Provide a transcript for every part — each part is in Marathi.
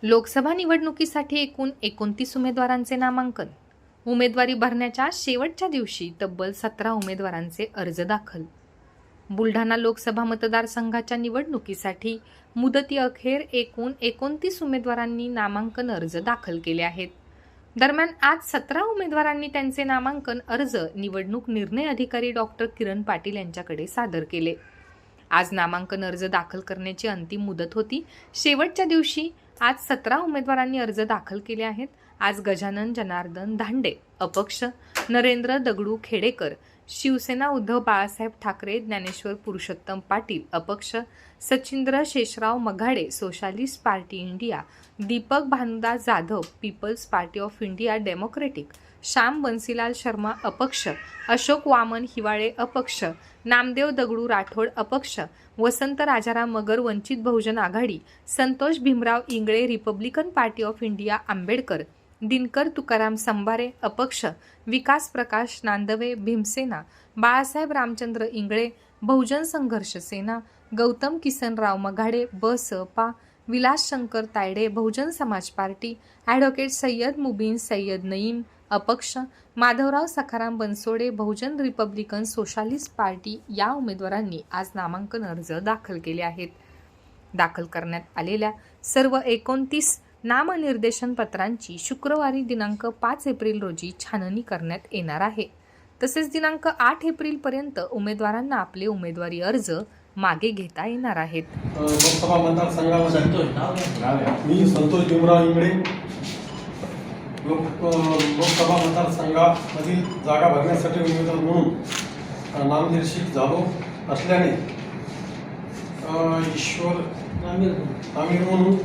लोकसभा निवडणुकीसाठी एकूण 29 उमेदवारांचे नामांकन. उमेदवारी भरण्याच्या शेवटच्या दिवशी तब्बल 17 उमेदवारांचे अर्ज दाखल. बुलढाणा लोकसभा मतदारसंघाच्या निवडणुकीसाठी मुदतीअखेर एकूण 29 उमेदवारांनी नामांकन अर्ज दाखल केले आहेत. दरम्यान आज 17 उमेदवारांनी त्यांचे नामांकन अर्ज निवडणूक निर्णय अधिकारी डॉक्टर किरण पाटील यांच्याकडे सादर केले. आज नामांकन अर्ज दाखल करण्याची अंतिम मुदत होती. शेवटच्या दिवशी आज 17 उमेदवारांनी अर्ज दाखल केले आहेत. आज गजानन जनार्दन धांडे अपक्ष, नरेंद्र दगडू खेडेकर शिवसेना, उद्धव बाळासाहेब ठाकरे, ज्ञानेश्वर पुरुषोत्तम पाटील अपक्ष, Sachindra Shesharao Maghade socialist party India, Deepak Bhanudas Jadhav people's party of India democratic, Shyam Bansilal Sharma अपक्ष, अशोक वामन हिवाळे अपक्ष, नामदेव दगडू राठोड अपक्ष, Vasant Rajaram Magar Vanchit Bahujan Aghadi, Santosh Bhimrao Ingale republican party of India Ambedkar, Dinkar Tukaram Sambhare अपक्ष, विकास प्रकाश नांदवे भीमसेना, बाळासाहेब रामचंद्र इंगळे बहुजन संघर्ष सेना, गौतम किसनराव मघाडे बसपा, विलास शंकर तायडे बहुजन समाज पार्टी, ॲडव्होकेट सय्यद मुबीन सय्यद नईम अपक्ष, माधवराव सखाराम बनसोडे बहुजन रिपब्लिकन सोशलिस्ट पार्टी या उमेदवारांनी आज नामांकन अर्ज दाखल केले आहेत. दाखल करण्यात आलेल्या सर्व 29 नामनिर्देशन पत्रांची शुक्रवारी दिनांक 5 एप्रिल रोजी छाननी करण्यात येणार आहे. तसेच दिनांक 8 एप्रिलपर्यंत उमेदवारांना आपले उमेदवारी अर्ज मागे घेता येणार आहेत. लोकसभा मतदारसंघामध्ये मी संतोष भीमराव इंगळे लोकसभा मतदारसंघामधील जागा भरण्यासाठी उमेदवार म्हणून नामनिर्देशित झालो असल्याने ईश्वर आमिर म्हणून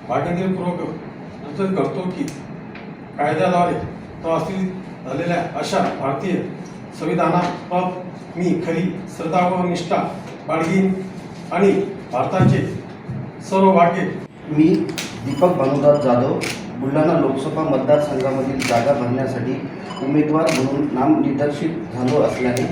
भागंदरपूर्वक सूचित करतो की कायद्याद्वारे तहसील झालेल्या अशा भारतीय संविधानाबाबत मी खरी श्रद्धा व निष्ठा बाळगीन आणि भारताचे सर्व भाग्य. मी दीपक भानुदास जाधव बुलढाणा लोकसभा मतदारसंघामधील जागा भरण्यासाठी उमेदवार म्हणून नामनिर्देशित झालो असल्याने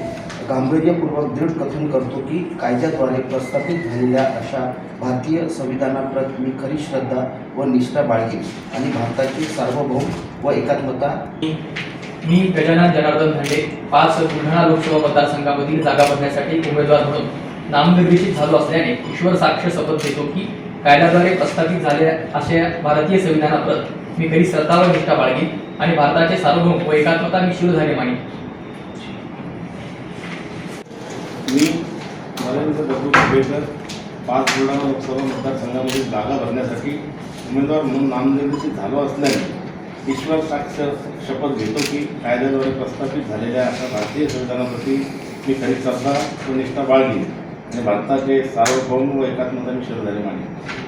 गांभीर्यपूर्वक दृढ कथन करतो की कायद्याद्वारे प्रस्थापित झालेल्या अशा भारतीय संविधानाप्रत मी खरी श्रद्धा व निष्ठा बाळगेन आणि भारताचे सार्वभौम व एकात्मता. मी गजानन जनार्दन धांडे 5 बुलढाणा लोकसभा मतदारसंघामधील जागा भरण्यासाठी उमेदवार म्हणून नामनिर्देशित झालो असल्याने ईश्वर साक्ष शपथ देतो की कायद्याद्वारे प्रस्थापित झालेल्या अशा भारतीय संविधानाप्रत मी खरी श्रद्धा व निष्ठा बाळगेन आणि भारताचे सार्वभौम व एकात्मता मी शिवधार्य मानेन. मी नरेंद्र दगडू खेडेकर 5 बुलढाणा लोकसभा मतदारसंघामधील जागा भरण्यासाठी उमेदवार म्हणून नामनिर्देशित झालो असल्याने ईश्वर साक्ष शपथ घेतो की कायद्याद्वारे प्रस्थापित झालेल्या अशा भारतीय संविधानाप्रती मी खरी श्रद्धा व निष्ठा बाळगेन आणि भारताचे सार्वभौम व एकात्मता मी शिवधार्य मानेन.